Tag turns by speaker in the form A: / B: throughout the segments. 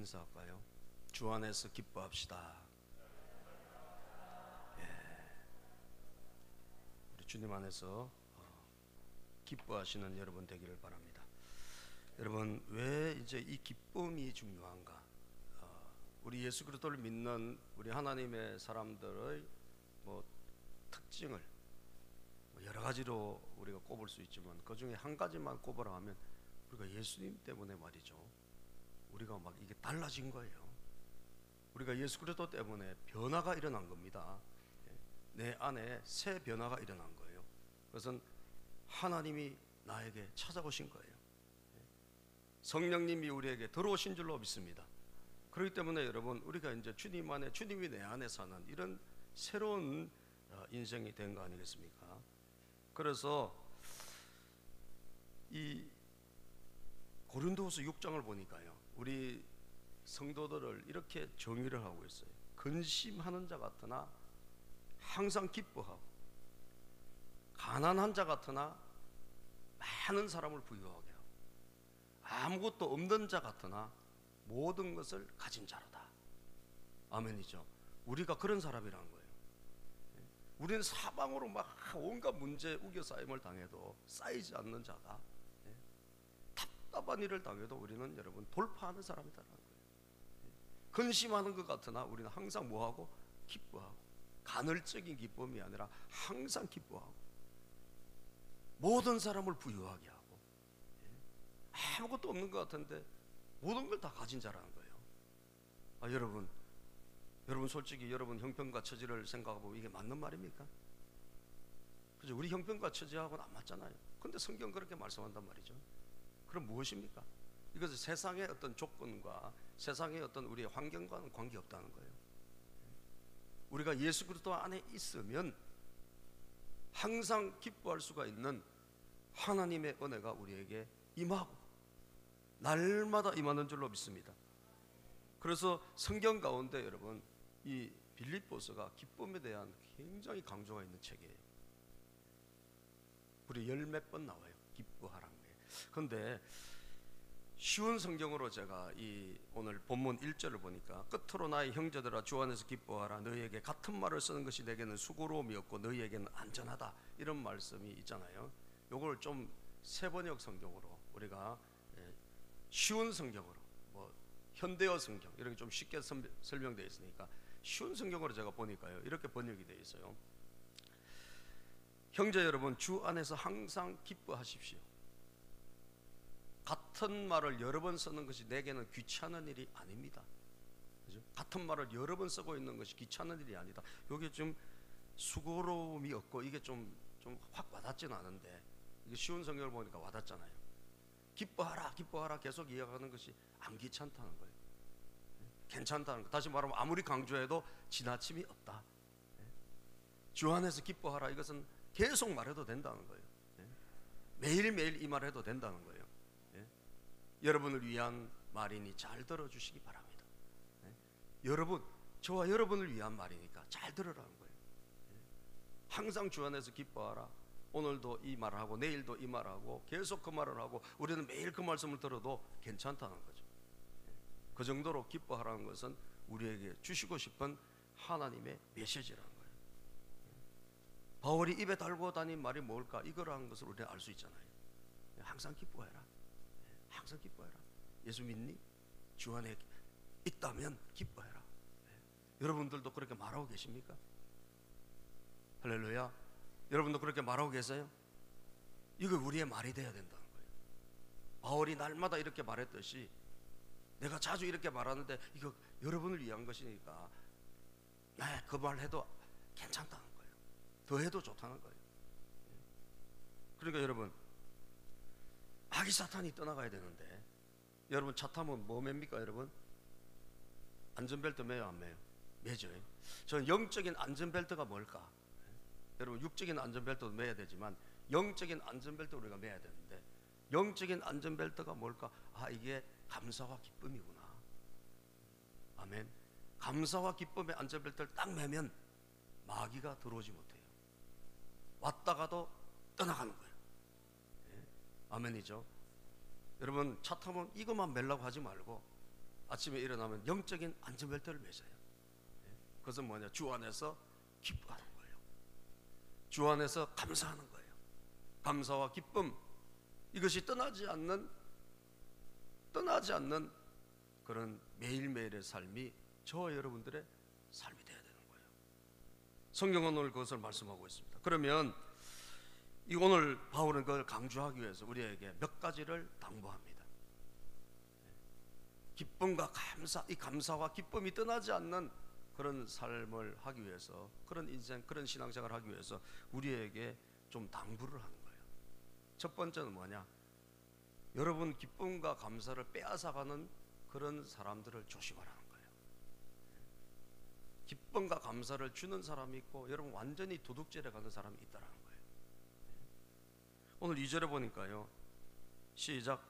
A: 인사할까요? 주 안에서 기뻐합시다. 우리 주님 안에서 기뻐하시는 여러분 되기를 바랍니다. 여러분, 왜 이제 이 기쁨이 중요한가? 우리 예수 그리스도를 믿는 우리 하나님의 사람들의 특징을 여러 가지로 우리가 꼽을 수 있지만 그 중에 한 가지만 꼽으라 하면 우리가 예수님 때문에 말이죠, 우리가 막 이게 달라진 거예요. 우리가 예수 그리스도 때문에 변화가 일어난 겁니다. 내 안에 새 변화가 일어난 거예요. 그것은 하나님이 나에게 찾아오신 거예요. 성령님이 우리에게 들어오신 줄로 믿습니다. 그렇기 때문에 여러분, 우리가 이제 주님 안에, 주님이 내 안에 사는 이런 새로운 인생이 된 거 아니겠습니까? 그래서 이 고린도후서 6장을 보니까요, 우리 성도들을 이렇게 정의를 하고 있어요. 근심하는 자 같으나 항상 기뻐하고, 가난한 자 같으나 많은 사람을 부유하게 하고, 아무것도 없는 자 같으나 모든 것을 가진 자로다. 아멘이죠. 우리가 그런 사람이라는 거예요. 우리는 사방으로 막 온갖 문제 우겨싸임을 당해도 쌓이지 않는 자다. 답답한 일을 당해도 우리는 여러분 돌파하는 사람이다라는 거예요. 근심하는 것 같으나 우리는 항상 뭐하고? 기뻐하고. 간헐적인 기쁨이 아니라 항상 기뻐하고, 모든 사람을 부유하게 하고, 아무것도 없는 것 같은데 모든 걸 다 가진 자라는 거예요. 여러분 솔직히 여러분 형편과 처지를 생각하고 이게 맞는 말입니까? 그죠? 우리 형편과 처지하고는 안 맞잖아요. 근데 성경 그렇게 말씀한단 말이죠. 그럼 무엇입니까? 이것은 세상의 어떤 조건과 세상의 어떤 우리의 환경과는 관계없다는 거예요. 우리가 예수 그리스도 안에 있으면 항상 기뻐할 수가 있는 하나님의 은혜가 우리에게 임하고 날마다 임하는 줄로 믿습니다. 그래서 성경 가운데 여러분, 이 빌립보서가 기쁨에 대한 굉장히 강조가 있는 책이에요. 우리 열 몇 번 나와요, 기뻐하라는 게. 그런데 쉬운 성경으로 제가 이 오늘 본문 1절을 보니까, 끝으로 나의 형제들아 주 안에서 기뻐하라, 너희에게 같은 말을 쓰는 것이 내게는 수고로움이 없고 너희에게는 안전하다, 이런 말씀이 있잖아요. 요걸 좀 세번역 성경으로, 우리가 쉬운 성경으로, 현대어 성경 이렇게 좀 쉽게 설명되어 있으니까 쉬운 성경으로 제가 보니까요, 이렇게 번역이 되어 있어요. 형제 여러분, 주 안에서 항상 기뻐하십시오. 같은 말을 여러 번 쓰는 것이 내게는 귀찮은 일이 아닙니다. 그죠? 같은 말을 여러 번 쓰고 있는 것이 귀찮은 일이 아니다. 이게 좀 수고로움이 없고 이게 좀 확 와닿지는 않은데, 이게 쉬운 성경을 보니까 와닿잖아요. 기뻐하라 기뻐하라 계속 이야기하는 것이 안 귀찮다는 거예요. 괜찮다는 거. 다시 말하면 아무리 강조해도 지나침이 없다. 주 안에서 기뻐하라, 이것은 계속 말해도 된다는 거예요. 매일매일 이 말 해도 된다는 거예요. 여러분을 위한 말이니 잘 들어주시기 바랍니다. 여러분, 저와 여러분을 위한 말이니까 잘 들으라는 거예요. 항상 주 안에서 기뻐하라. 오늘도 이 말을 하고 내일도 이 말을 하고 계속 그 말을 하고, 우리는 매일 그 말씀을 들어도 괜찮다는 거죠. 그 정도로 기뻐하라는 것은 우리에게 주시고 싶은 하나님의 메시지라는 거예요. 바울이 입에 달고 다닌 말이 뭘까? 이거라는 것을 우리는 알 수 있잖아요. 항상 기뻐해라. 항상 기뻐해라. 예수 믿니? 주 안에 있다면 기뻐해라. 여러분들도 그렇게 말하고 계십니까? 할렐루야. 여러분도 그렇게 말하고 계세요? 이거 우리의 말이 돼야 된다는 거예요. 바울이 날마다 이렇게 말했듯이 내가 자주 이렇게 말하는데 이거 여러분을 위한 것이니까 그 말 해도 괜찮다는 거예요. 더 해도 좋다는 거예요. 그러니까 여러분, 마귀 사탄이 떠나가야 되는데, 여러분 차 타면 뭐 맵니까? 여러분 안전벨트 매요 안 매요? 매죠. 저는 영적인 안전벨트가 뭘까? 여러분 육적인 안전벨트도 매야 되지만 영적인 안전벨트 우리가 매야 되는데, 영적인 안전벨트가 뭘까? 이게 감사와 기쁨이구나. 아멘. 감사와 기쁨의 안전벨트를 딱 매면 마귀가 들어오지 못해요. 왔다가도 떠나가는 거예요. 아멘이죠. 여러분 차 타면 이것만 매려고 하지 말고 아침에 일어나면 영적인 안전벨트를 매셔요. 그것은 뭐냐? 주 안에서 기뻐하는 거예요. 주 안에서 감사하는 거예요. 감사와 기쁨, 이것이 떠나지 않는 그런 매일매일의 삶이 저와 여러분들의 삶이 되어야 되는 거예요. 성경은 오늘 그것을 말씀하고 있습니다. 그러면 이 오늘 바울은 그걸 강조하기 위해서 우리에게 몇 가지를 당부합니다. 기쁨과 감사, 이 감사와 기쁨이 떠나지 않는 그런 삶을 하기 위해서, 그런 인생, 그런 신앙생활을 하기 위해서 우리에게 좀 당부를 하는 거예요. 첫 번째는 뭐냐? 여러분 기쁨과 감사를 빼앗아가는 그런 사람들을 조심하라는 거예요. 기쁨과 감사를 주는 사람이 있고, 여러분 완전히 도둑질해 가는 사람이 있다라는 거예요. 오늘 2절에 보니까요, 시작.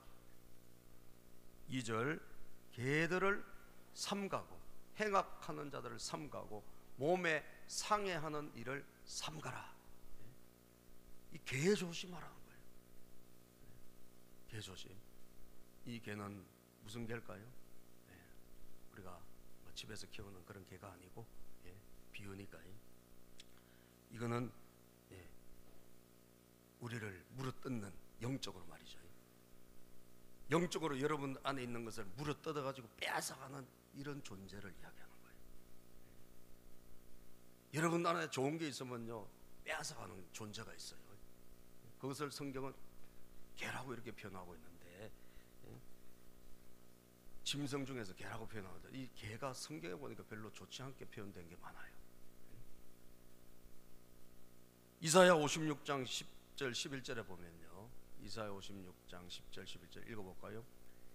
A: 2절, 개들을 삼가고 행악하는 자들을 삼가고 몸에 상해하는 일을 삼가라. 이 개 조심하라는 거예요. 개 조심. 이 개는 무슨 개일까요? 우리가 집에서 키우는 그런 개가 아니고, 비유니까 이거는 우리를 물어뜯는, 영적으로 말이죠, 영적으로 여러분 안에 있는 것을 물어뜯어 가지고 빼앗아가는 이런 존재를 이야기하는 거예요. 여러분 안에 좋은 게 있으면요, 빼앗아가는 존재가 있어요. 그것을 성경은 개라고 이렇게 표현하고 있는데, 짐승 중에서 개라고 표현하는데, 이 개가 성경에 보니까 별로 좋지 않게 표현된 게 많아요. 이사야 56장 10절 11절에 보면요, 이사야 56장 10절 11절 읽어볼까요?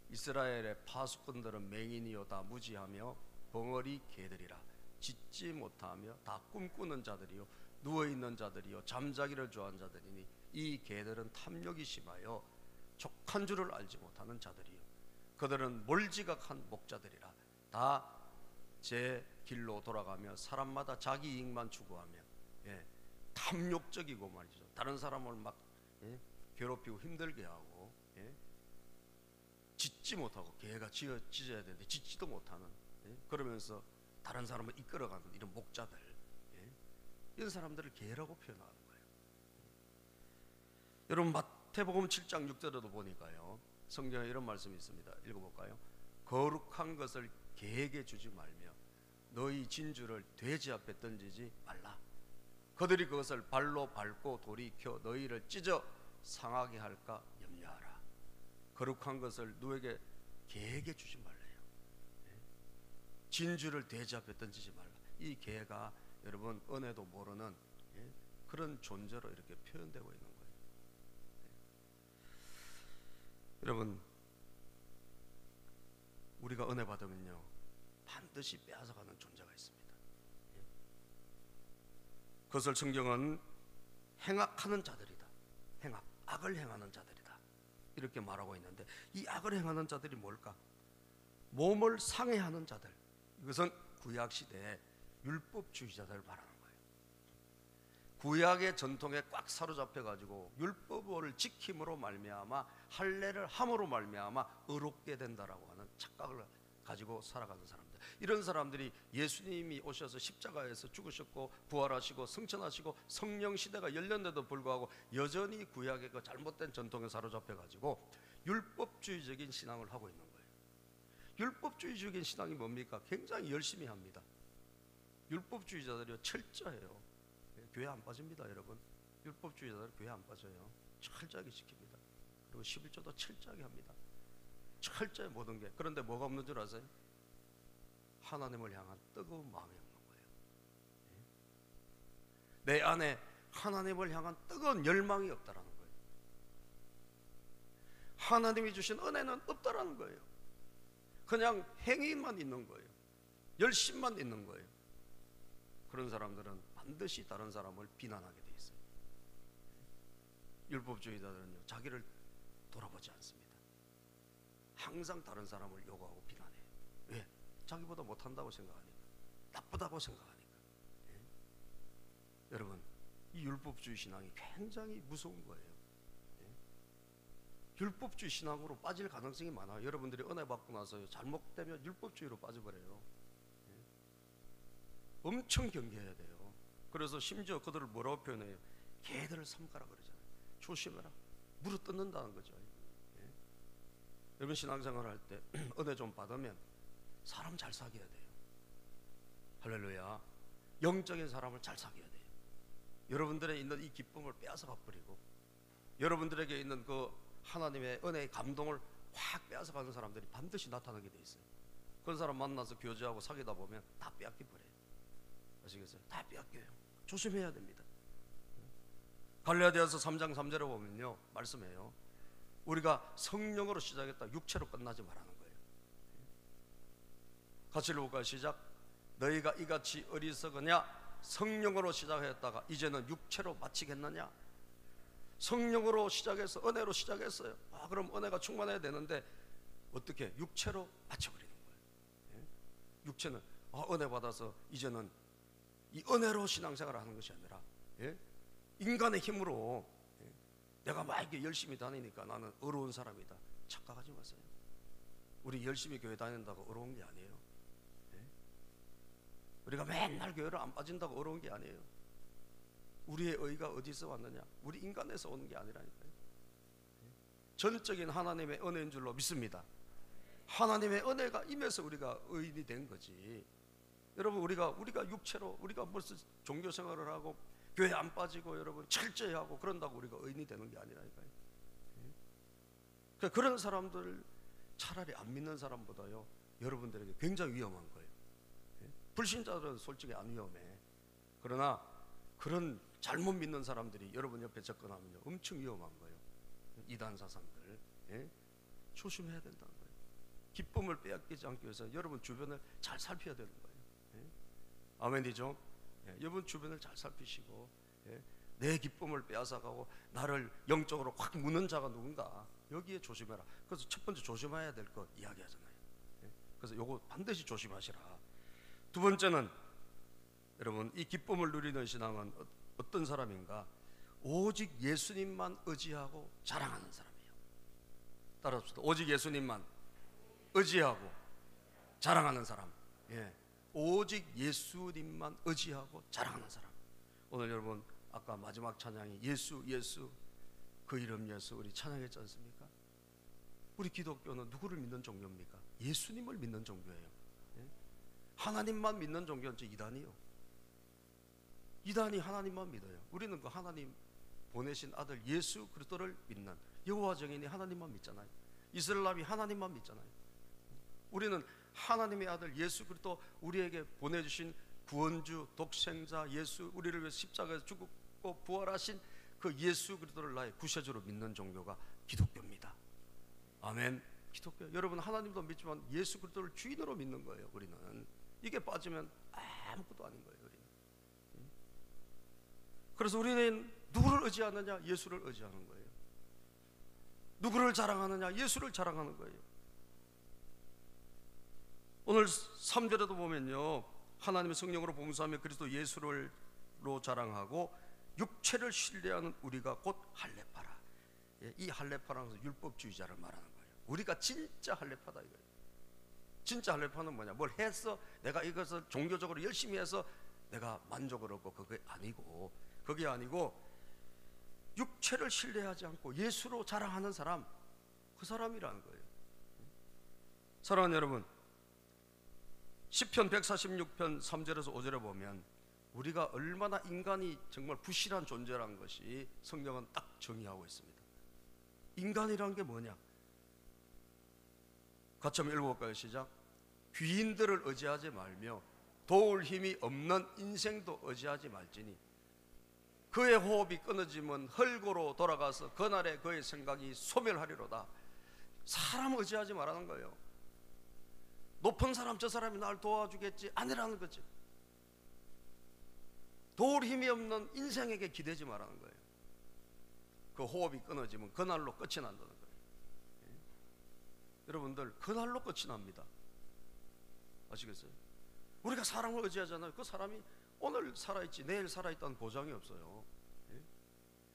A: 이스라엘의 파수꾼들은 맹인이요 다 무지하며 벙어리 개들이라. 짖지 못하며 다 꿈꾸는 자들이요 누워있는 자들이요 잠자기를 좋아하는 자들이니 이 개들은 탐욕이 심하여 족한 줄을 알지 못하는 자들이요 그들은 몰지각한 목자들이라. 다 제 길로 돌아가며 사람마다 자기 이익만 추구하며, 탐욕적이고 말이죠. 다른 사람을 막 괴롭히고 힘들게 하고, 짖지 못하고, 개가 짖어야 되는데 짖지도 못하는, 그러면서 다른 사람을 이끌어가는 이런 목자들, 이런 사람들을 개라고 표현하는 거예요. 여러분 마태복음 7장 6절에도 보니까요, 성경에 이런 말씀이 있습니다. 읽어볼까요? 거룩한 것을 개에게 주지 말며 너희 진주를 돼지 앞에 던지지 말라. 그들이 그것을 발로 밟고 돌이켜 너희를 찢어 상하게 할까 염려하라. 거룩한 것을 누구에게? 개에게 주지 말래요. 진주를 돼지 앞에 던지지 말라. 이 개가 여러분 은혜도 모르는 그런 존재로 이렇게 표현되고 있는 거예요. 여러분 우리가 은혜 받으면요 반드시 빼앗아가는 존재가 있습니다. 그것을 성경은 행악하는 자들이다, 행악, 악을 행하는 자들이다 이렇게 말하고 있는데, 이 악을 행하는 자들이 뭘까? 몸을 상해하는 자들. 이것은 구약시대의 율법주의자들을 말하는 거예요. 구약의 전통에 꽉 사로잡혀가지고 율법을 지킴으로 말미암아 할례를 함으로 말미암아 의롭게 된다라고 하는 착각을 가지고 살아가는 사람들, 이런 사람들이 예수님이 오셔서 십자가에서 죽으셨고 부활하시고 승천하시고 성령 시대가 열렸는데도 불구하고 여전히 구약의 그 잘못된 전통에 사로잡혀가지고 율법주의적인 신앙을 하고 있는 거예요. 율법주의적인 신앙이 뭡니까? 굉장히 열심히 합니다. 율법주의자들이 철저해요. 교회 안 빠집니다, 여러분. 율법주의자들 교회 안 빠져요. 철저하게 지킵니다. 그리고 11조도 철저하게 합니다. 철저히 모든 게. 그런데 뭐가 없는 줄 아세요? 하나님을 향한 뜨거운 마음이 없는 거예요. 내 안에 하나님을 향한 뜨거운 열망이 없다라는 거예요. 하나님이 주신 은혜는 없다라는 거예요. 그냥 행위만 있는 거예요. 열심만 있는 거예요. 그런 사람들은 반드시 다른 사람을 비난하게 돼 있어요. 율법주의자들은요 자기를 돌아보지 않습니다. 항상 다른 사람을 요구하고 비난해요. 왜? 자기보다 못한다고 생각하니까, 나쁘다고 생각하니까. 여러분 이 율법주의 신앙이 굉장히 무서운 거예요. 율법주의 신앙으로 빠질 가능성이 많아요. 여러분들이 은혜 받고 나서 잘못되면 율법주의로 빠져버려요. 엄청 경계해야 돼요. 그래서 심지어 그들을 뭐라고 표현해요? 개들을 삼가라 그러잖아요. 조심해라. 물어 뜯는다는 거죠. 여러분 신앙생활 할 때 은혜 좀 받으면 사람 잘 사귀어야 돼요. 할렐루야. 영적인 사람을 잘 사귀어야 돼요. 여러분들에 있는 이 기쁨을 빼앗아 가버리고 여러분들에게 있는 그 하나님의 은혜의 감동을 확 빼앗아 가는 사람들이 반드시 나타나게 돼 있어요. 그런 사람 만나서 교제하고 사귀다 보면 다 빼앗겨 버려요. 아시겠어요? 다 빼앗겨요. 조심해야 됩니다. 갈라디아서 3장 3절에 보면요 말씀해요. 우리가 성령으로 시작했다 육체로 끝나지 말라는 거예요. 같이 읽어볼까요? 시작. 너희가 이같이 어리석으냐? 성령으로 시작했다가 이제는 육체로 마치겠느냐? 성령으로 시작해서 은혜로 시작했어요. 그럼 은혜가 충만해야 되는데 어떻게? 육체로 마쳐버리는 거예요. 육체는 은혜 받아서 이제는 이 은혜로 신앙생활을 하는 것이 아니라 인간의 힘으로 내가 막 이렇게 열심히 다니니까 나는 어려운 사람이다. 착각하지 마세요. 우리 열심히 교회 다닌다고 어려운 게 아니에요. 우리가 맨날 교회를 안 빠진다고 어려운 게 아니에요. 우리의 의가 어디서 왔느냐? 우리 인간에서 오는 게 아니라니까요. 전적인 하나님의 은혜인 줄로 믿습니다. 하나님의 은혜가 임해서 우리가 의인이 된 거지. 여러분 우리가 육체로 우리가 벌써 종교 생활을 하고 교회 안 빠지고 여러분 철저히 하고 그런다고 우리가 의인이 되는 게 아니라니까요. 그런 사람들 차라리 안 믿는 사람보다요 여러분들에게 굉장히 위험한 거예요. 불신자들은 솔직히 안 위험해. 그러나 그런 잘못 믿는 사람들이 여러분 옆에 접근하면요 엄청 위험한 거예요. 이단 사상들 조심해야 된다는 거예요. 기쁨을 빼앗기지 않기 위해서 여러분 주변을 잘 살펴야 되는 거예요. 아멘이죠? 여러분 주변을 잘 살피시고 내 기쁨을 빼앗아가고 나를 영적으로 확 무는 자가 누군가 여기에 조심해라. 그래서 첫 번째 조심해야 될 거 이야기하잖아요. 그래서 요거 반드시 조심하시라. 두 번째는 여러분 이 기쁨을 누리는 신앙은 어떤 사람인가? 오직 예수님만 의지하고 자랑하는 사람이에요. 따라합시다. 오직 예수님만 의지하고 자랑하는 사람. 오직 예수님만 의지하고 자랑하는 사람. 오늘 여러분 아까 마지막 찬양이 예수 예수 그 이름 예수 우리 찬양했지 않습니까? 우리 기독교는 누구를 믿는 종교입니까? 예수님을 믿는 종교예요. 하나님만 믿는 종교는 이단이요. 이단이 하나님만 믿어요. 우리는 그 하나님 보내신 아들 예수 그리스도를 믿는 여호와 정인이 하나님만 믿잖아요. 이슬람이 하나님만 믿잖아요. 우리는 하나님의 아들 예수 그리스도 우리에게 보내주신 구원주 독생자 예수 우리를 위해 십자가에서 죽고 부활하신 그 예수 그리스도를 나의 구세주로 믿는 종교가 기독교입니다. 아멘. 기독교 여러분 하나님도 믿지만 예수 그리스도를 주인으로 믿는 거예요. 우리는 이게 빠지면 아무것도 아닌 거예요. 우리는. 그래서 우리는 누구를 의지하느냐? 예수를 의지하는 거예요. 누구를 자랑하느냐? 예수를 자랑하는 거예요. 오늘 3절에도 보면요 하나님의 성령으로 봉사하며 그리스도 예수로 자랑하고 육체를 신뢰하는 우리가 곧 할례파라. 이 할례파라는 것은 율법주의자를 말하는 거예요. 우리가 진짜 할례파다 이거예요. 진짜 할례파는 뭐냐? 뭘 해서 내가 이것을 종교적으로 열심히 해서 내가 만족을 얻고 그게 아니고 육체를 신뢰하지 않고 예수로 자랑하는 사람 그 사람이라는 거예요. 사랑하는 여러분 시편 146편 3절에서 5절에 보면 우리가 얼마나 인간이 정말 부실한 존재라는 것이 성경은 딱 정의하고 있습니다. 인간이란 게 뭐냐? 같이 한번 읽어볼까요? 시작. 귀인들을 의지하지 말며 도울 힘이 없는 인생도 의지하지 말지니 그의 호흡이 끊어지면 헐고로 돌아가서 그날에 그의 생각이 소멸하리로다. 사람 의지하지 말라는 거예요. 높은 사람 저 사람이 날 도와주겠지 아니라는 거지. 도울 힘이 없는 인생에게 기대지 말라는 거예요. 그 호흡이 끊어지면 그날로 끝이 난다는 거예요. 여러분들 그날로 끝이 납니다. 아시겠어요? 우리가 사람을 의지하잖아요. 그 사람이 오늘 살아있지 내일 살아있다는 보장이 없어요.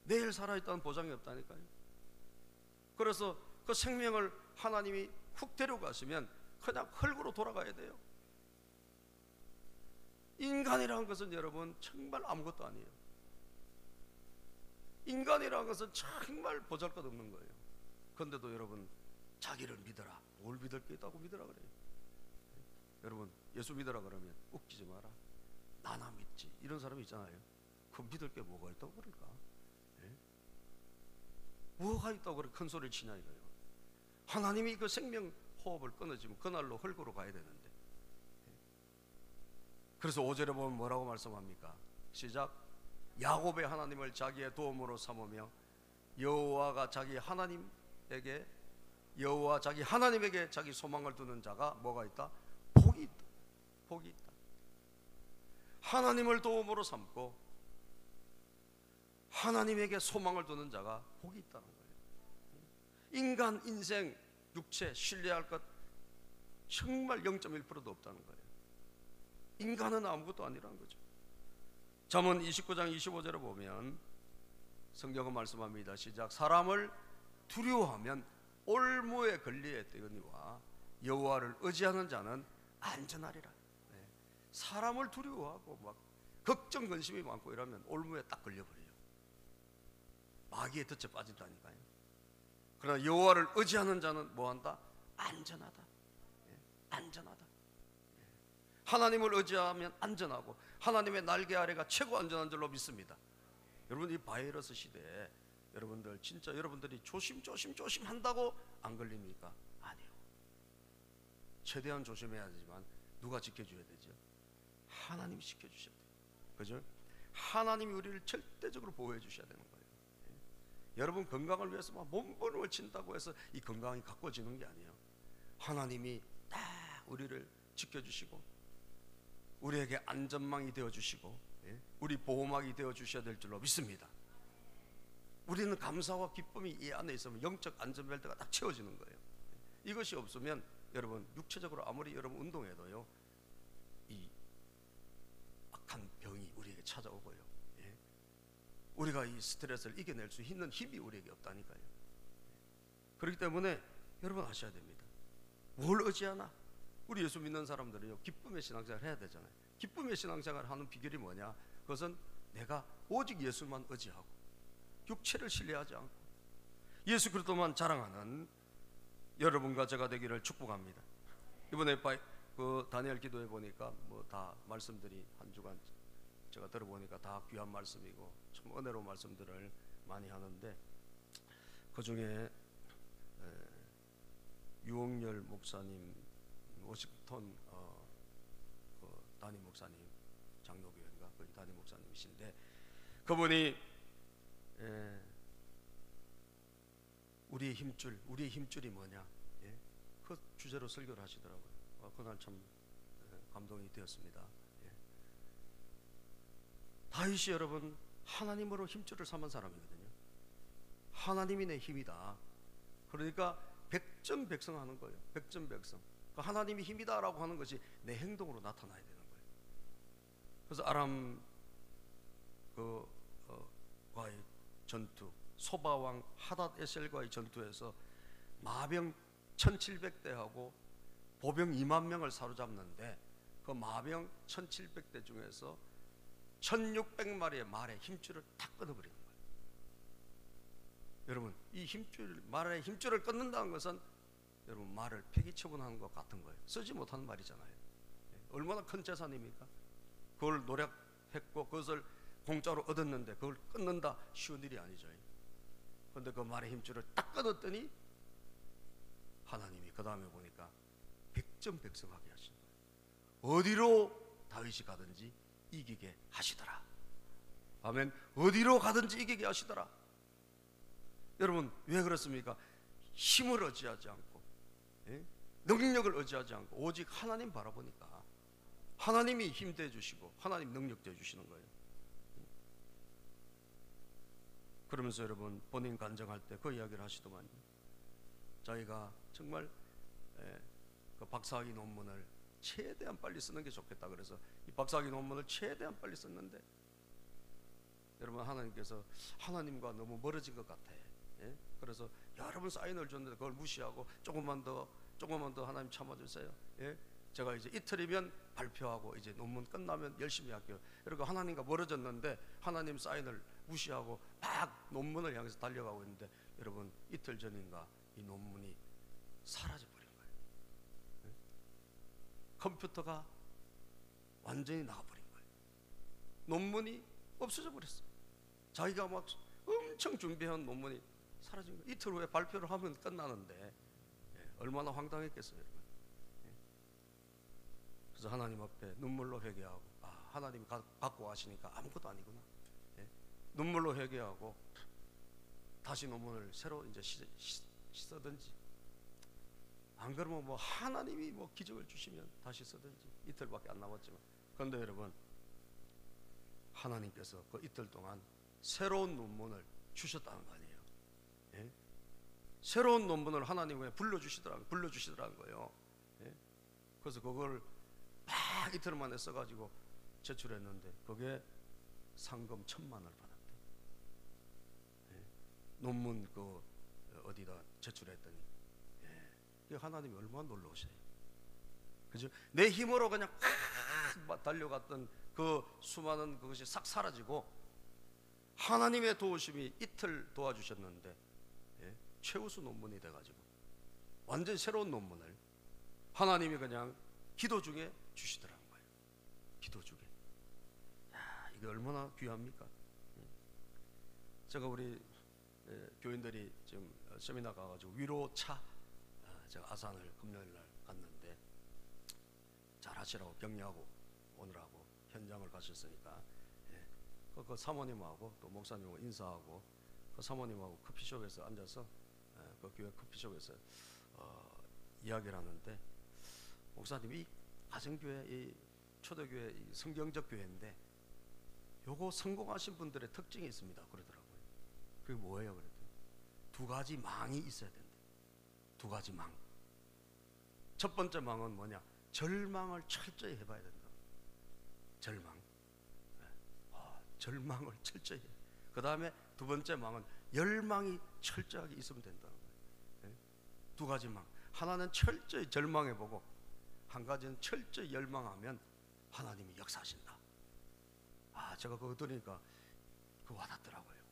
A: 내일 살아있다는 보장이 없다니까요. 그래서 그 생명을 하나님이 훅 데려가시면 그냥 흙으로 돌아가야 돼요. 인간이라는 것은 여러분 정말 아무것도 아니에요. 인간이라는 것은 정말 보잘것없는 거예요. 그런데도 여러분 자기를 믿어라. 뭘 믿을 게 있다고 믿으라 그래요. 여러분 예수 믿어라 그러면 웃기지 마라. 나나 믿지. 이런 사람이 있잖아요. 그 믿을 게 뭐가 있다고 그럴까? 뭐가 있다고 그렇게 큰 소리를 치냐 이거예요. 하나님이 그 생명 호흡을 끊어지면 그날로 흙으로 가야 되는데. 그래서 5절에 보면 뭐라고 말씀합니까? 시작. 야곱의 하나님을 자기의 도움으로 삼으며 여호와 자기 하나님에게 자기 소망을 두는 자가 뭐가 있다? 복이 있다. 복이 있다. 하나님을 도움으로 삼고 하나님에게 소망을 두는 자가 복이 있다는 거예요. 인간 인생 육체 신뢰할 것 정말 0.1%도 없다는 거예요. 인간은 아무것도 아니라는 거죠. 잠언 29장 25절에 보면 성경은 말씀합니다. 시작. 사람을 두려워하면 올무에 걸리에 뜨거니와 여호와를 의지하는 자는 안전하리라. 사람을 두려워하고 막 걱정 근심이 많고 이러면 올무에 딱 걸려버려요. 마귀의 덫에 빠진다니까요. 그러나 여호와를 의지하는 자는 뭐한다? 안전하다. 안전하다. 하나님을 의지하면 안전하고 하나님의 날개 아래가 최고 안전한 줄로 믿습니다. 여러분 이 바이러스 시대에 여러분들 진짜 여러분들이 조심 한다고 안 걸립니까? 아니요. 최대한 조심해야 되지만 누가 지켜줘야 되죠? 하나님이 지켜주셔야 돼요. 그죠? 하나님이 우리를 절대적으로 보호해 주셔야 되는 거예요. 여러분 건강을 위해서 막 몸부림을 친다고 해서 이 건강이 가꿔지는 게 아니에요. 하나님이 딱 우리를 지켜주시고 우리에게 안전망이 되어주시고 우리 보호막이 되어주셔야 될 줄로 믿습니다. 우리는 감사와 기쁨이 이 안에 있으면 영적 안전벨트가 딱 채워지는 거예요. 이것이 없으면 여러분 육체적으로 아무리 여러분 운동해도요 이 악한 병이 우리에게 찾아오고요, 우리가 이 스트레스를 이겨낼 수 있는 힘이 우리에게 없다니까요. 그렇기 때문에 여러분 아셔야 됩니다. 뭘 의지하나? 우리 예수 믿는 사람들은요 기쁨의 신앙생활을 해야 되잖아요. 기쁨의 신앙생활을 하는 비결이 뭐냐? 그것은 내가 오직 예수만 의지하고 육체를 신뢰하지 않고 예수 그리스도만 자랑하는 여러분과 제가 되기를 축복합니다. 이번에 그 다니엘 기도해 보니까 뭐 다 말씀들이 한 주간 제가 들어보니까 다 귀한 말씀이고 참 은혜로운 말씀들을 많이 하는데 그 중에 유홍열 목사님 워싱턴 그 담임 목사님 장로교회인가 그 담임 목사님이신데 그분이 우리의 힘줄이 뭐냐 그 주제로 설교를 하시더라고요. 그날 참 감동이 되었습니다. 다윗이 여러분 하나님으로 힘줄을 삼은 사람이거든요. 하나님이 내 힘이다. 그러니까 백전백승하는 거예요. 백전백승. 하나님이 힘이다라고 하는 것이 내 행동으로 나타나야 되는 거예요. 그래서 아람 과의 전투, 소바왕 하닷 에셀과의 전투에서 마병 1700대하고 보병 2만 명을 사로잡는데 그 마병 1700대 중에서 1600마리의 말의 힘줄을 다 끊어버리는 거예요. 여러분 이 말의 힘줄을 끊는다는 것은 여러분 말을 폐기 처분하는 것 같은 거예요. 쓰지 못하는 말이잖아요. 얼마나 큰 재산입니까? 그걸 노력했고 그것을 공짜로 얻었는데 그걸 끊는다 쉬운 일이 아니죠. 그런데 그 말의 힘줄을 딱 끊었더니 하나님이 그 다음에 보니까 백전백승하게 하신 거예요. 어디로 다윗이 가든지 이기게 하시더라. 아멘. 어디로 가든지 이기게 하시더라. 여러분 왜 그렇습니까? 힘을 의지하지 않고 능력을 의지하지 않고 오직 하나님 바라보니까 하나님이 힘 대주시고 하나님 능력 대주시는 거예요. 그러면서 여러분 본인 간증할 때 그 이야기를 하시더만요. 자기가 정말 그 박사학위 논문을 최대한 빨리 쓰는 게 좋겠다 그래서 이 박사학위 논문을 최대한 빨리 썼는데 여러분 하나님께서 하나님과 너무 멀어진 것 같아. 예? 그래서 여러 번 사인을 줬는데 그걸 무시하고 조금만 더 하나님 참아주세요. 예? 제가 이제 이틀이면 발표하고 이제 논문 끝나면 열심히 할게요. 그리고 하나님과 멀어졌는데 하나님 사인을 무시하고 막 논문을 향해서 달려가고 있는데, 여러분 이틀 전인가 이 논문이 사라져버린 거예요. 예? 컴퓨터가 완전히 나가버린 거예요. 논문이 없어져 버렸어요. 자기가 막 엄청 준비한 논문이 사라진 거예요. 이틀 후에 발표를 하면 끝나는데, 예, 얼마나 황당했겠어요, 여러분. 예. 그래서 하나님 앞에 눈물로 회개하고, 하나님이 갖고 가시니까 아무것도 아니구나. 예. 눈물로 회개하고 다시 논문을 새로 이제 쓰든지, 안 그러면 뭐 하나님이 뭐 기적을 주시면 다시 쓰든지. 이틀밖에 안 남았지만, 그런데 여러분, 하나님께서 그 이틀 동안 새로운 논문을 주셨다는 거 아니에요. 예? 새로운 논문을 하나님이 불러주시더라는 거예요. 예? 그래서 그걸 막 이틀 만에 써가지고 제출했는데 그게 상금 1,000만 원을 받았대. 예? 논문 어디다 제출했더니, 예, 하나님이 얼마나 놀라우세요. 그죠? 내 힘으로 그냥 막 달려갔던 그 수많은 그것이 싹 사라지고 하나님의 도우심이 이틀 도와주셨는데, 예, 최우수 논문이 돼가지고 완전 새로운 논문을 하나님이 그냥 기도 중에 주시더라는 거예요. 기도 중에. 야, 이게 얼마나 귀합니까? 제가 우리 교인들이 지금 세미나 가가지고 위로차, 제가 아산을 금요일날 갔는데 잘 하시라고 격려하고 오느라고 현장을 가셨으니까, 예, 그 사모님하고 또 목사님하고 인사하고 그 사모님하고 커피숍에서 앉아서, 그 교회 커피숍에서 이야기를 하는데, 목사님이 가정교회, 이 초대교회, 이 성경적 교회인데 요거 성공하신 분들의 특징이 있습니다 그러더라고요. 그게 뭐예요? 그랬더니 두 가지 망이 있어야 된다. 두 가지 망. 첫 번째 망은 뭐냐? 절망을 철저히 해봐야 된다. 절망. 절망을 철저히 해. 그 다음에 두 번째 망은 열망이 철저하게 있으면 된다는 거예요. 두 가지 망. 하나는 철저히 절망해보고, 한 가지는 철저히 열망하면 하나님이 역사하신다. 제가 그거 들으니까 그거 와닿더라고요.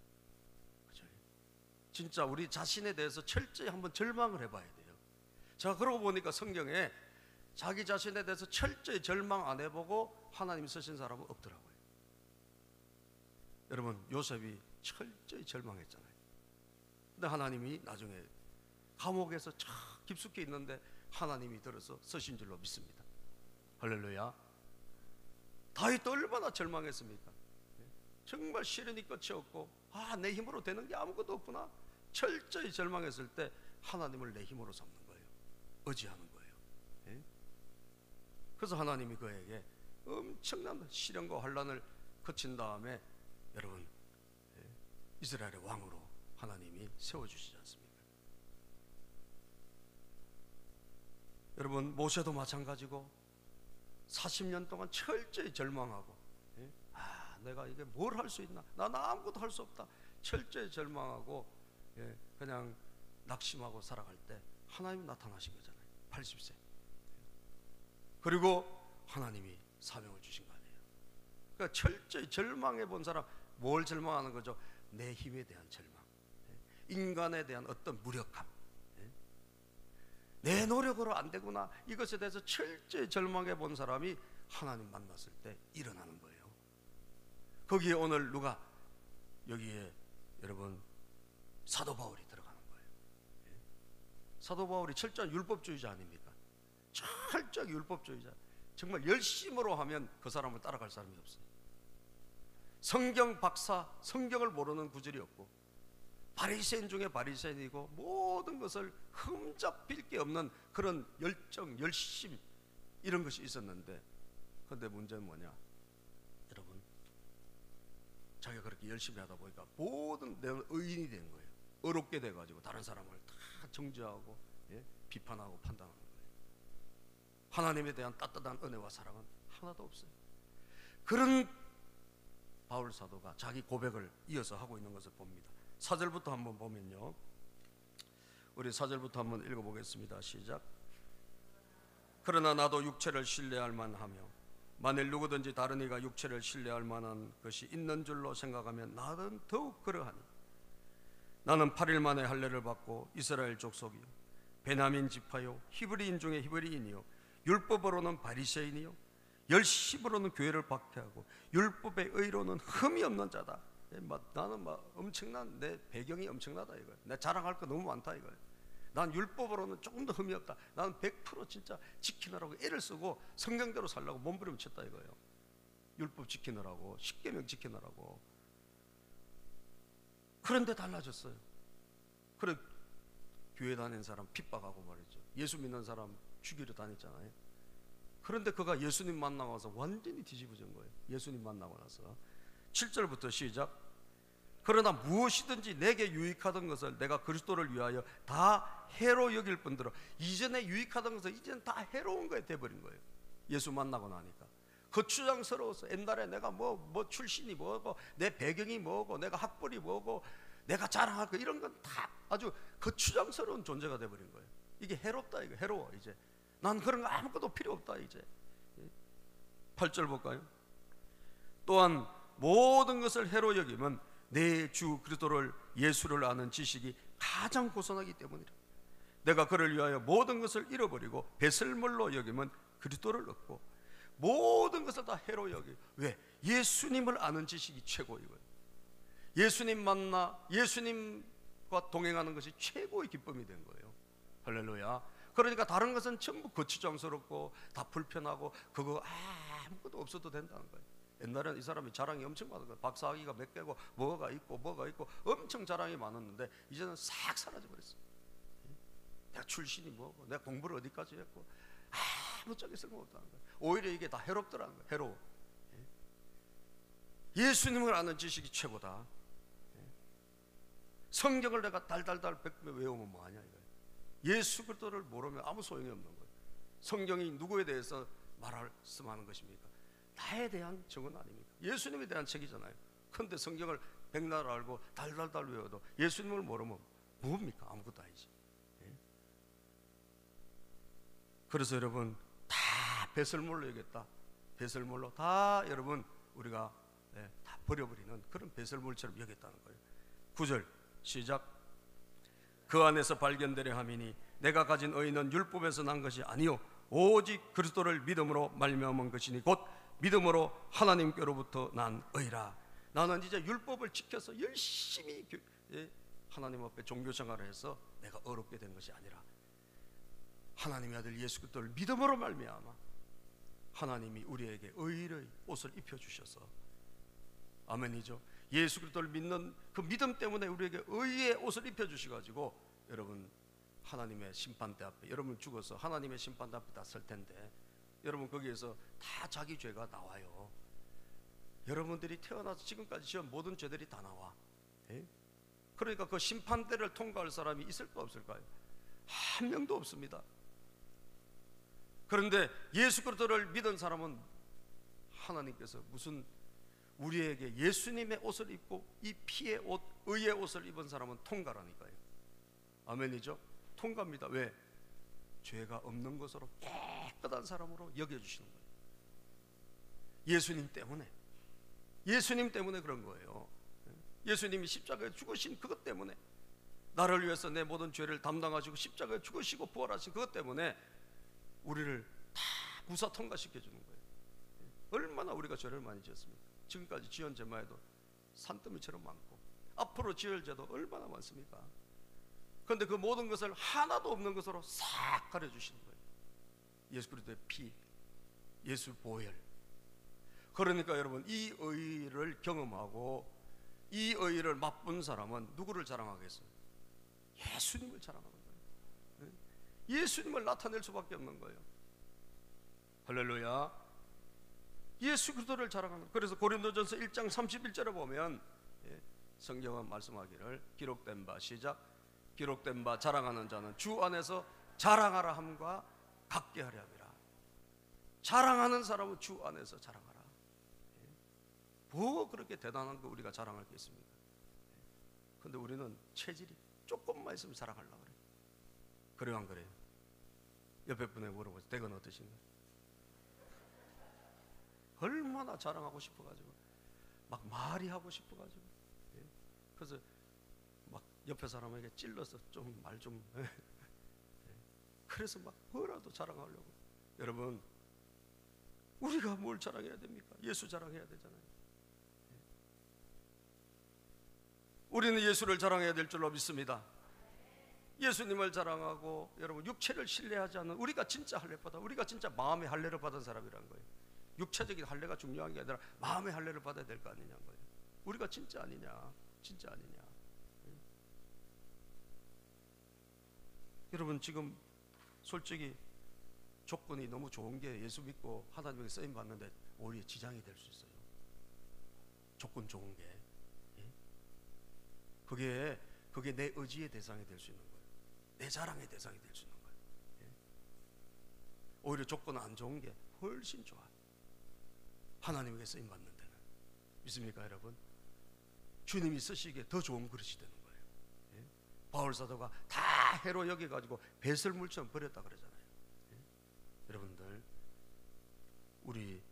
A: 그죠? 진짜 우리 자신에 대해서 철저히 한번 절망을 해봐야 돼요. 제가 그러고 보니까 성경에 자기 자신에 대해서 철저히 절망 안 해보고 하나님 쓰신 사람은 없더라고요. 여러분, 요셉이 철저히 절망했잖아요. 근데 하나님이 나중에 감옥에서 참 깊숙이 있는데 하나님이 들어서 쓰신 줄로 믿습니다. 할렐루야. 다윗도 얼마나 절망했습니까? 정말 시련이 끝이 없고, 내 힘으로 되는 게 아무것도 없구나. 철저히 절망했을 때 하나님을 내 힘으로 삼는 거예요. 의지하는 거예요. 그래서 하나님이 그에게 엄청난 시련과 환난을 거친 다음에, 여러분, 이스라엘의 왕으로 하나님이 세워주시지 않습니까? 여러분, 모세도 마찬가지고 40년 동안 철저히 절망하고, 내가 이게 뭘 할 수 있나? 난 아무것도 할 수 없다. 철저히 절망하고, 그냥 낙심하고 살아갈 때 하나님이 나타나신 거잖아요. 80세. 그리고 하나님이 사명을 주신 거 아니에요. 그러니까 철저히 절망해 본 사람, 뭘 절망하는 거죠? 내 힘에 대한 절망, 인간에 대한 어떤 무력감, 내 노력으로 안 되구나, 이것에 대해서 철저히 절망해 본 사람이 하나님 만났을 때 일어나는 거예요. 거기에 오늘 누가, 여기에 여러분 사도 바울이 들어가는 거예요. 사도 바울이 철저한 율법주의자 아닙니까? 철저하게 율법주의자. 정말 열심으로 하면 그 사람을 따라갈 사람이 없어요. 성경 박사, 성경을 모르는 구절이 없고, 바리새인 중에 바리새인이고, 모든 것을 흠잡힐 게 없는 그런 열정, 열심, 이런 것이 있었는데, 그런데 문제는 뭐냐? 여러분, 자기가 그렇게 열심히 하다 보니까 모든 내가 의인이 된 거예요. 어렵게 돼가지고 다른 사람을 다 정죄하고, 비판하고 판단하는 거예요. 하나님에 대한 따뜻한 은혜와 사랑은 하나도 없어요. 그런 바울 사도가 자기 고백을 이어서 하고 있는 것을 봅니다. 4절부터 한번 보면요, 우리 4절부터 한번 읽어보겠습니다. 시작. 그러나 나도 육체를 신뢰할 만하며 만일 누구든지 다른 이가 육체를 신뢰할 만한 것이 있는 줄로 생각하면 나는 더욱 그러하니 나는 8일 만에 할례를 받고 이스라엘 족속이요 베냐민 지파요 히브리인 중에 히브리인이요 율법으로는 바리새인이요 열심으로는 교회를 박해하고 율법의 의로는 흠이 없는 자다. 나는 엄청난, 내 배경이 엄청나다 이거야. 내 자랑할 거 너무 많다 이거야. 난 율법으로는 조금 더 흠이 없다. 나는 100% 진짜 지키느라고 애를 쓰고 성경대로 살려고 몸부림쳤다 이거예요. 율법 지키느라고, 십계명 지키느라고. 그런데 달라졌어요. 그래, 교회 다니는 사람 핍박하고 말이죠. 예수 믿는 사람 죽이러 다녔잖아요. 그런데 그가 예수님 만나고 나서 완전히 뒤집어진 거예요. 예수님 만나고 나서. 7절부터 시작. 그러나 무엇이든지 내게 유익하던 것을 내가 그리스도를 위하여 다 해로 여길 뿐더러, 이전에 유익하던 것을 이제는 다 해로운 거에 돼버린 거예요. 예수 만나고 나니까 거추장스러워서, 옛날에 내가 뭐 출신이 뭐고 내 배경이 뭐고 내가 학벌이 뭐고 내가 자랑할 거 이런 건 다 아주 거추장스러운 존재가 돼버린 거예요. 이게 해롭다 이거. 해로워. 이제 난 그런 거 아무것도 필요 없다 이제. 8절 볼까요? 또한 모든 것을 해로 여기면 내 주 그리스도를 예수를 아는 지식이 가장 고선하기 때문이라. 내가 그를 위하여 모든 것을 잃어버리고 배설물로 여기면 그리스도를 얻고, 모든 것을 다 해로 여기. 왜? 예수님을 아는 지식이 최고 이거예요. 예수님 만나 예수님과 동행하는 것이 최고의 기쁨이 된 거예요. 할렐루야. 그러니까 다른 것은 전부 거추장스럽고 다 불편하고 그거 아무것도 없어도 된다는 거예요. 옛날에는 이 사람이 자랑이 엄청 많은 거예요. 박사학위가 몇 개고 뭐가 있고 엄청 자랑이 많았는데 이제는 싹 사라져버렸어요. 내가 출신이 뭐고 내가 공부를 어디까지 했고 아무짝에 쓸모없다는 거예요. 오히려 이게 다 해롭더라는 거예요. 해로워. 예수님을 아는 지식이 최고다. 성경을 내가 달달달 백배 외우면 뭐하냐 이거예요. 예수 그리스도를 모르면 아무 소용이 없는 거예요. 성경이 누구에 대해서 말씀하는 것입니까? 나에 대한 책은 아닙니까? 예수님에 대한 책이잖아요. 그런데 성경을 백날 알고 달달달 외워도 예수님을 모르면 뭡니까? 아무것도 아니지. 그래서 여러분 다 배설물로 여겼다. 배설물로 다 여러분 우리가 다 버려버리는 그런 배설물처럼 여겼다는 거예요. 9절 시작. 그 안에서 발견되려 함이니 내가 가진 의는 율법에서 난 것이 아니요 오직 그리스도를 믿음으로 말미암은 것이니 곧 믿음으로 하나님께로부터 난 의라. 나는 이제 율법을 지켜서 열심히 하나님 앞에 종교 생활을 해서 내가 어렵게 된 것이 아니라 하나님의 아들 예수 그리스도를 믿음으로 말미암아 하나님이 우리에게 의의 옷을 입혀주셔서, 아멘이죠. 예수 그리스도를 믿는 그 믿음 때문에 우리에게 의의 옷을 입혀주셔가지고 여러분 하나님의 심판대 앞에 여러분 죽어서 하나님의 심판대 앞에 다 설 텐데 여러분 거기에서 다 자기 죄가 나와요. 여러분들이 태어나서 지금까지 지은 모든 죄들이 다 나와. 그러니까 그 심판대를 통과할 사람이 있을까 없을까요? 한 명도 없습니다. 그런데 예수 그리스도를 믿은 사람은 하나님께서 무슨 우리에게 예수님의 옷을 입고 이 피의 옷, 의의 옷을 입은 사람은 통과라니까요. 아멘이죠. 통과입니다. 왜? 죄가 없는 것으로 깨끗한 사람으로 여겨주시는 거예요. 예수님 때문에 그런 거예요. 예수님이 십자가에 죽으신 그것 때문에, 나를 위해서 내 모든 죄를 담당하시고 십자가에 죽으시고 부활하신 그것 때문에 우리를 다 무사 통과시켜주는 거예요. 얼마나 우리가 죄를 많이 지었습니까? 지금까지 지은 죄만 해도 산더미처럼 많고 앞으로 지을 죄도 얼마나 많습니까? 그런데 그 모든 것을 하나도 없는 것으로 싹 가려주시는 거예요. 예수 그리스도의 피, 예수 보혈. 그러니까 여러분 이 의를 경험하고 이 의를 맛본 사람은 누구를 자랑하겠어요? 예수님을 자랑하는 거예요. 예수님을 나타낼 수밖에 없는 거예요. 할렐루야. 예수 그리스도를 자랑하는 거예요. 그래서 고린도전서 1장 31절에 보면 성경은 말씀하기를 기록된 바 시작. 기록된 바 자랑하는 자는 주 안에서 자랑하라 함과 같게 하려 함이라. 자랑하는 사람은 주 안에서 자랑하라. 뭐 그렇게 대단한 거 우리가 자랑할 게 있습니까? 근데 우리는 체질이 조금만 있으면 자랑하려고 그래요. 그래요 안 그래요? 옆에 분에게 물어보세요. 댁은 어떠신가요? 얼마나 자랑하고 싶어가지고 막 말이 하고 싶어가지고, 예? 그래서 막 옆에 사람에게 찔러서 좀 말 좀 예? 그래서 막 뭐라도 자랑하려고. 여러분, 우리가 뭘 자랑해야 됩니까? 예수 자랑해야 되잖아요. 우리는 예수를 자랑해야 될 줄로 믿습니다. 예수님을 자랑하고, 여러분, 육체를 신뢰하지 않는, 우리가 진짜 할례받아, 우리가 진짜 마음의 할례를 받은 사람이라는 거예요. 육체적인 할례가 중요한 게 아니라 마음의 할례를 받아야 될 거 아니냐는 거예요. 우리가 진짜 아니냐, 진짜 아니냐. 여러분, 지금 솔직히 조건이 너무 좋은 게 예수 믿고 하나님에게 쓰임 받는데 오히려 지장이 될 수 있어요. 조건 좋은 게. 그게 내 의지의 대상이 될 수 있는 거예요. 내 자랑의 대상이 될 수 있는 거예요. 오히려 조건 안 좋은 게 훨씬 좋아요. 하나님에게 쓰임 받는 데는. 믿습니까 여러분? 주님이 쓰시기에 더 좋은 그릇이 되는 거예요. 바울 사도가 다 해로 여겨가지고 배설물처럼 버렸다 그러잖아요. 여러분들, 우리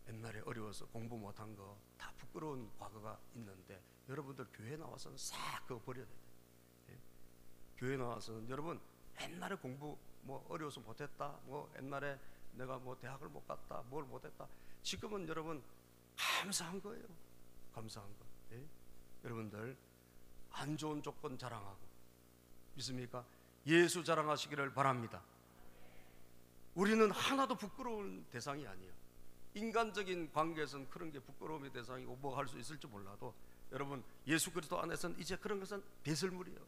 A: 옛날에 어려워서 공부 못한 거 다 부끄러운 과거가 있는데, 여러분들 교회 나와서는 싹 그거 버려야 돼요. 교회 나와서는 여러분, 옛날에 공부 뭐 어려워서 못했다, 뭐 옛날에 내가 뭐 대학을 못 갔다, 뭘 못했다, 지금은 여러분 감사한 거예요. 감사한 거. 여러분들, 안 좋은 조건 자랑하고, 믿습니까? 예수 자랑하시기를 바랍니다. 우리는 하나도 부끄러운 대상이 아니에요. 인간적인 관계에서는 그런 게 부끄러움의 대상이고 뭐 할 수 있을지 몰라도, 여러분, 예수 그리스도 안에서는 이제 그런 것은 배설물이에요.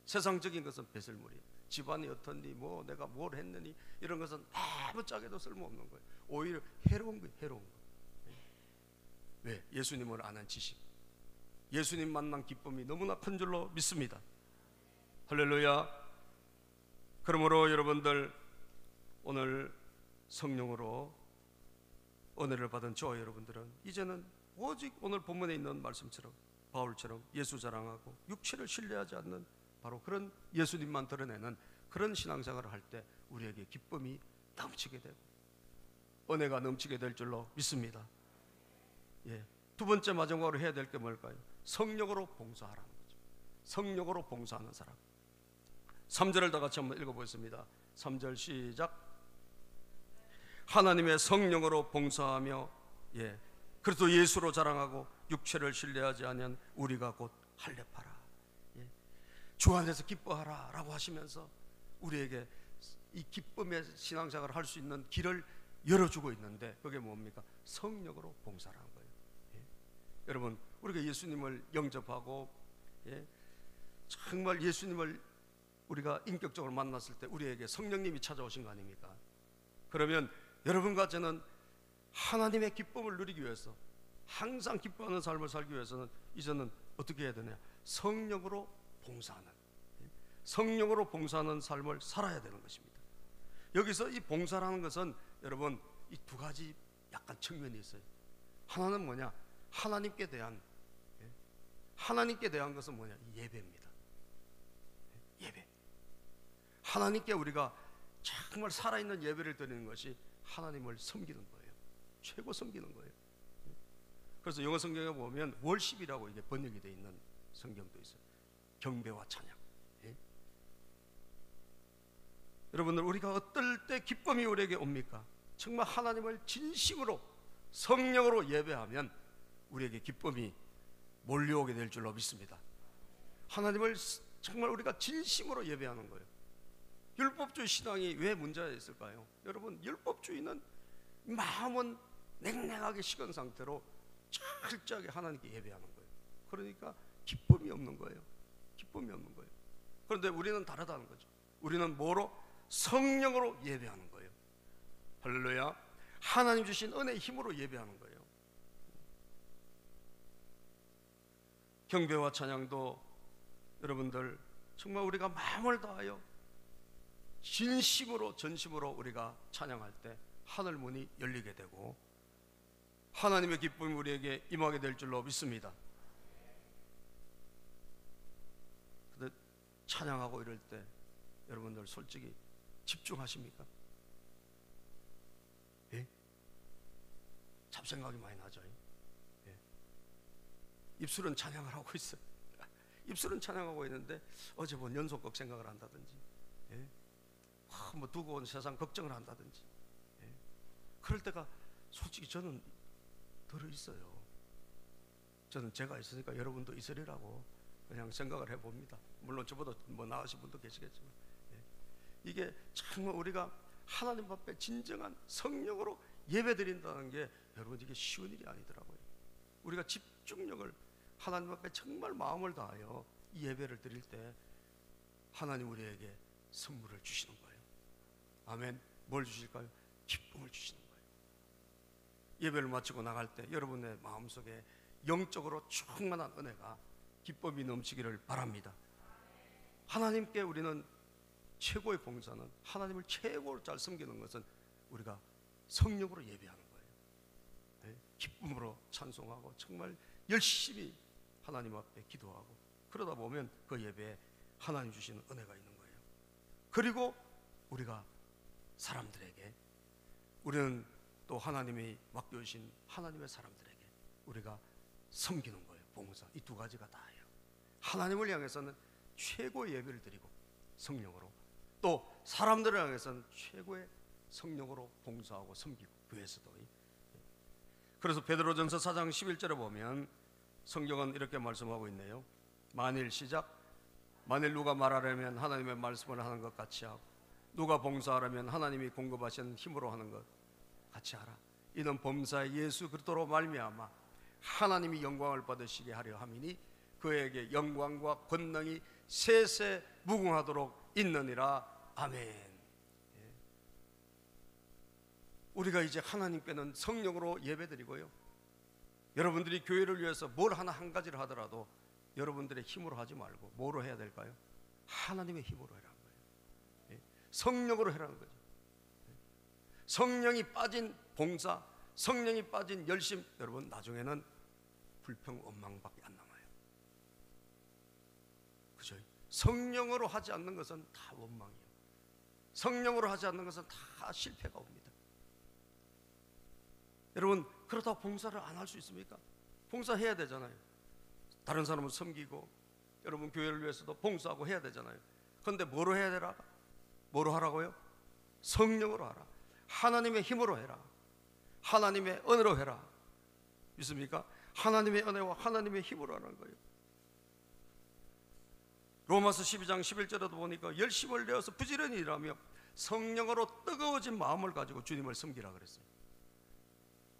A: 세상적인 것은 배설물이에요. 집안이 어떻니, 뭐 내가 뭘 했느니, 이런 것은 아무짝에도 쓸모없는 거예요. 오히려 해로운 거예요. 해로운 거. 왜? 예수님을 아는 지식, 예수님 만난 기쁨이 너무나 큰 줄로 믿습니다. 할렐루야. 그러므로 여러분들, 오늘 성령으로 은혜를 받은 저와 여러분들은 이제는 오직 오늘 본문에 있는 말씀처럼 바울처럼 예수 자랑하고 육체를 신뢰하지 않는 바로 그런 예수님만 드러내는 그런 신앙생활을 할 때 우리에게 기쁨이 넘치게 되고 은혜가 넘치게 될 줄로 믿습니다. 두 번째 마지막으로 해야 될 게 뭘까요? 성령으로 봉사하라는 거죠. 성령으로 봉사하는 사람. 3절을 다 같이 한번 읽어보겠습니다. 3절 시작. 하나님의 성령으로 봉사하며 그래도 예수로 자랑하고 육체를 신뢰하지 않은 우리가 곧 할례파라. 주 안에서 기뻐하라 라고 하시면서 우리에게 이 기쁨의 신앙생활을 할 수 있는 길을 열어주고 있는데, 그게 뭡니까? 성령으로 봉사라는 거예요. 여러분, 우리가 예수님을 영접하고 정말 예수님을 우리가 인격적으로 만났을 때 우리에게 성령님이 찾아오신 거 아닙니까? 그러면 여러분과 저는 하나님의 기쁨을 누리기 위해서, 항상 기뻐하는 삶을 살기 위해서는 이제는 어떻게 해야 되냐? 성령으로 봉사하는, 성령으로 봉사하는 삶을 살아야 되는 것입니다. 여기서 이 봉사라는 것은 여러분, 이 두 가지 약간 측면이 있어요. 하나는 뭐냐? 하나님께 대한 것은 뭐냐? 예배입니다. 예배. 하나님께 우리가 정말 살아있는 예배를 드리는 것이 하나님을 섬기는 거예요. 최고 섬기는 거예요. 그래서 영어 성경에 보면 월십이라고 이게 번역이 되어 있는 성경도 있어요. 경배와 찬양. 여러분들, 우리가 어떨 때 기쁨이 우리에게 옵니까? 정말 하나님을 진심으로 성령으로 예배하면 우리에게 기쁨이 몰려오게 될 줄로 믿습니다. 하나님을 정말 우리가 진심으로 예배하는 거예요. 율법주의 신앙이 왜 문제가 있을까요? 여러분, 율법주의는 마음은 냉랭하게 식은 상태로 철저하게 하나님께 예배하는 거예요. 그러니까 기쁨이 없는 거예요. 기쁨이 없는 거예요. 그런데 우리는 다르다는 거죠. 우리는 뭐로? 성령으로 예배하는 거예요. 할렐루야. 하나님 주신 은혜의 힘으로 예배하는 거예요. 경배와 찬양도 여러분들 정말 우리가 마음을 다하여 진심으로 전심으로 우리가 찬양할 때 하늘 문이 열리게 되고 하나님의 기쁨이 우리에게 임하게 될 줄로 믿습니다. 찬양하고 이럴 때 여러분들 솔직히 집중하십니까? 예? 잡생각이 많이 나죠. 예. 입술은 찬양을 하고 있어요. 입술은 찬양하고 있는데 어제 본 연속극 생각을 한다든지, 예? 뭐 두고 온 세상 걱정을 한다든지, 예? 그럴 때가 솔직히 저는 들어 있어요. 저는 제가 있으니까 여러분도 있으리라고 그냥 생각을 해봅니다. 물론 저보다 뭐 나으신 분도 계시겠지만, 예. 이게 정말 우리가 하나님 앞에 진정한 성령으로 예배드린다는 게 여러분 이게 쉬운 일이 아니더라고요. 우리가 집중력을 하나님 앞에 정말 마음을 다하여 이 예배를 드릴 때 하나님 우리에게 선물을 주시는 거예요. 아멘. 뭘 주실까요? 기쁨을 주시는 거예요. 예배를 마치고 나갈 때 여러분의 마음속에 영적으로 충만한 은혜가, 기쁨이 넘치기를 바랍니다. 하나님께 우리는 최고의 봉사는, 하나님을 최고로 잘 섬기는 것은 우리가 성령으로 예배하는 거예요. 네? 기쁨으로 찬송하고 정말 열심히 하나님 앞에 기도하고, 그러다 보면 그 예배에 하나님 주시는 은혜가 있는 거예요. 그리고 우리가 사람들에게, 우리는 또 하나님이 맡겨주신 하나님의 사람들에게 우리가 섬기는 거예요. 봉사, 이 두 가지가 다예요. 하나님을 향해서는 최고의 예배를 드리고 성령으로, 또 사람들을 향해서는 최고의 성령으로 봉사하고 섬기고, 교회에서도. 그래서 베드로전서 4장 11절에 보면 성경은 이렇게 말씀하고 있네요. 만일 누가 말하려면 하나님의 말씀을 하는 것 같이 하고, 누가 봉사하려면 하나님이 공급하신 힘으로 하는 것 같이 하라. 이는 범사의 예수 그리스도로 말미암아 하나님이 영광을 받으시게 하려 함이니 그에게 영광과 권능이 세세 무궁하도록 있느니라. 아멘. 우리가 이제 하나님께는 성령으로 예배드리고요, 여러분들이 교회를 위해서 뭘 하나 한 가지를 하더라도 여러분들의 힘으로 하지 말고 뭐로 해야 될까요? 하나님의 힘으로 해라는 거예요. 성령으로 해라는 거죠. 성령이 빠진 봉사, 성령이 빠진 열심, 여러분 나중에는 불평, 원망밖에 안 남아요. 그죠? 성령으로 하지 않는 것은 다 원망이에요. 성령으로 하지 않는 것은 다 실패가 옵니다. 여러분, 그렇다고 봉사를 안 할 수 있습니까? 봉사해야 되잖아요. 다른 사람을 섬기고, 여러분 교회를 위해서도 봉사하고 해야 되잖아요. 그런데 뭐로 해야 되라? 뭐로 하라고요? 성령으로 하라. 하나님의 힘으로 해라. 하나님의 은혜로 해라. 믿습니까? 하나님의 은혜와 하나님의 힘으로 하는 거예요. 로마서 12장 11절에도 보니까 열심을 내어서 부지런히 일하며 성령으로 뜨거워진 마음을 가지고 주님을 섬기라 그랬어요.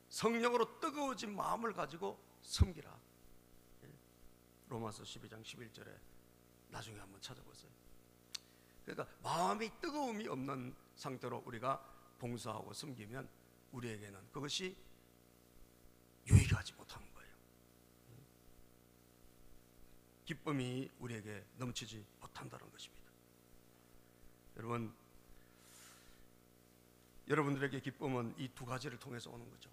A: 성령으로 뜨거워진 마음을 가지고 섬기라. 로마서 12장 11절에 나중에 한번 찾아보세요. 그러니까 마음이 뜨거움이 없는 상태로 우리가 봉사하고 섬기면 우리에게는 그것이 유익하지 못하는 거예요. 기쁨이 우리에게 넘치지 못한다는 것입니다. 여러분, 여러분들에게 기쁨은 이 두 가지를 통해서 오는 거죠.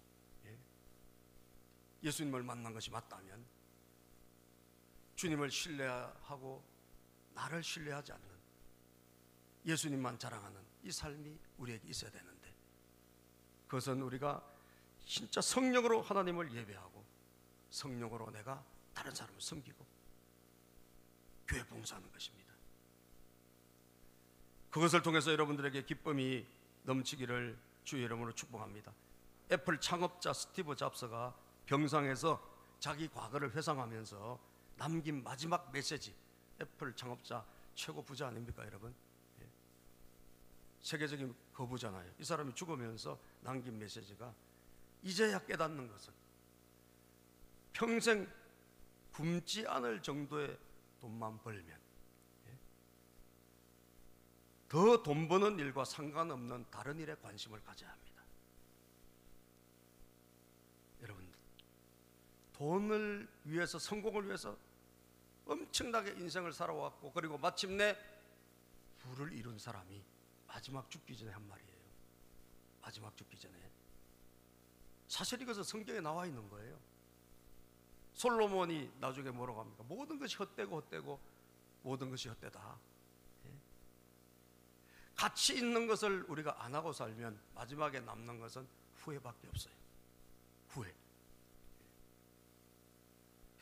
A: 예수님을 만난 것이 맞다면 주님을 신뢰하고 나를 신뢰하지 않는, 예수님만 자랑하는 이 삶이 우리에게 있어야 되는데, 그것은 우리가 진짜 성령으로 하나님을 예배하고 성령으로 내가 다른 사람을 섬기고 교회 봉사하는 것입니다. 그것을 통해서 여러분들에게 기쁨이 넘치기를 주의 이름으로 축복합니다. 애플 창업자 스티브 잡스가 병상에서 자기 과거를 회상하면서 남긴 마지막 메시지, 애플 창업자 최고 부자 아닙니까 여러분? 세계적인 거부잖아요. 이 사람이 죽으면서 남긴 메시지가, 이제야 깨닫는 것은 평생 굶지 않을 정도의 돈만 벌면 더 돈 버는 일과 상관없는 다른 일에 관심을 가져야 합니다. 여러분, 돈을 위해서, 성공을 위해서 엄청나게 인생을 살아왔고, 그리고 마침내 부를 이룬 사람이 마지막 죽기 전에 한 말이에요. 마지막 죽기 전에. 사실 이것은 성경에 나와 있는 거예요. 솔로몬이 나중에 뭐라고 합니까? 모든 것이 헛되고 모든 것이 헛되다. 가치 있는 것을 우리가 안 하고 살면 마지막에 남는 것은 후회밖에 없어요. 후회.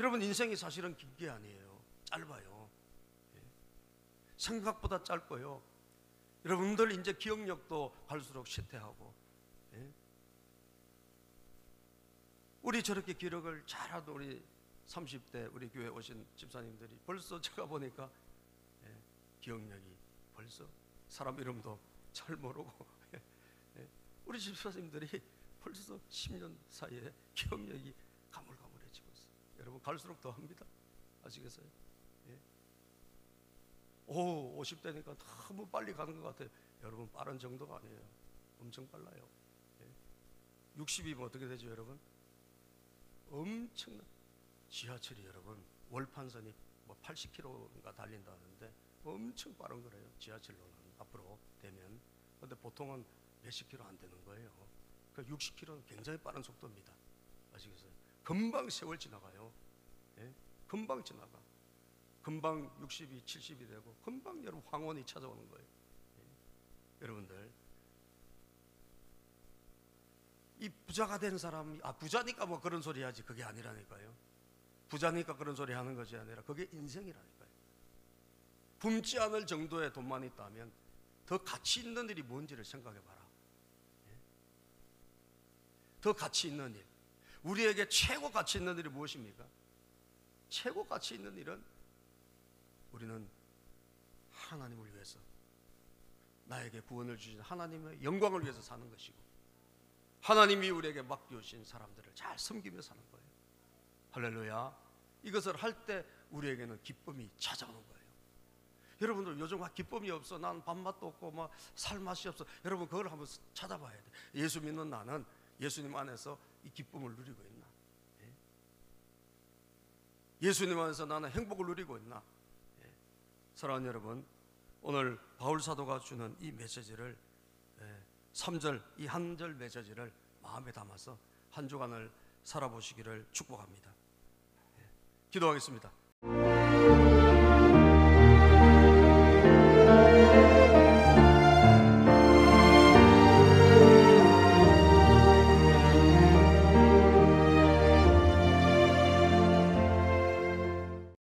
A: 여러분, 인생이 사실은 긴 게 아니에요. 짧아요. 생각보다 짧고요. 여러분들 이제 기억력도 갈수록 쇠퇴하고, 우리 저렇게 기록을 잘하던 우리 30대 우리 교회 오신 집사님들이 벌써 제가 보니까 기억력이 벌써 사람 이름도 잘 모르고 우리 집사님들이 벌써 10년 사이에 기억력이 가물가물해지고 있어요. 여러분, 갈수록 더 합니다. 아시겠어요? 50대니까 너무 빨리 가는 것 같아요. 여러분, 빠른 정도가 아니에요. 엄청 빨라요. 60이면 어떻게 되죠, 여러분? 엄청난 지하철이, 여러분, 월판선이 뭐 80km가 달린다는데 엄청 빠른 거래요. 지하철로는 앞으로 되면. 근데 보통은 몇십 킬로 안 되는 거예요. 그러니까 60km는 굉장히 빠른 속도입니다. 아시겠어요? 금방 세월 지나가요. 금방 지나가. 금방 60이 70이 되고 금방 여러분 황혼이 찾아오는 거예요. 여러분들, 이 부자가 된 사람이 부자니까 뭐 그런 소리 하지, 그게 아니라니까요. 부자니까 그런 소리 하는 것이 아니라 그게 인생이라니까요. 굶지 않을 정도의 돈만 있다면 더 가치 있는 일이 뭔지를 생각해 봐라. 더 가치 있는 일, 우리에게 최고 가치 있는 일이 무엇입니까? 최고 가치 있는 일은 우리는 하나님을 위해서, 나에게 구원을 주신 하나님의 영광을 위해서 사는 것이고, 하나님이 우리에게 맡겨주신 사람들을 잘 섬기며 사는 거예요. 할렐루야. 이것을 할 때 우리에게는 기쁨이 찾아오는 거예요. 여러분들, 요즘 기쁨이 없어, 난 밥맛도 없고 막 살 맛이 없어. 여러분, 그걸 한번 찾아봐야 돼. 예수 믿는 나는 예수님 안에서 이 기쁨을 누리고 있나? 예수님 안에서 나는 행복을 누리고 있나? 사랑하는 여러분, 오늘 바울 사도가 주는 이 메시지를 3절, 이 한 절 메시지를 마음에 담아서 한 주간을 살아보시기를 축복합니다. 기도하겠습니다.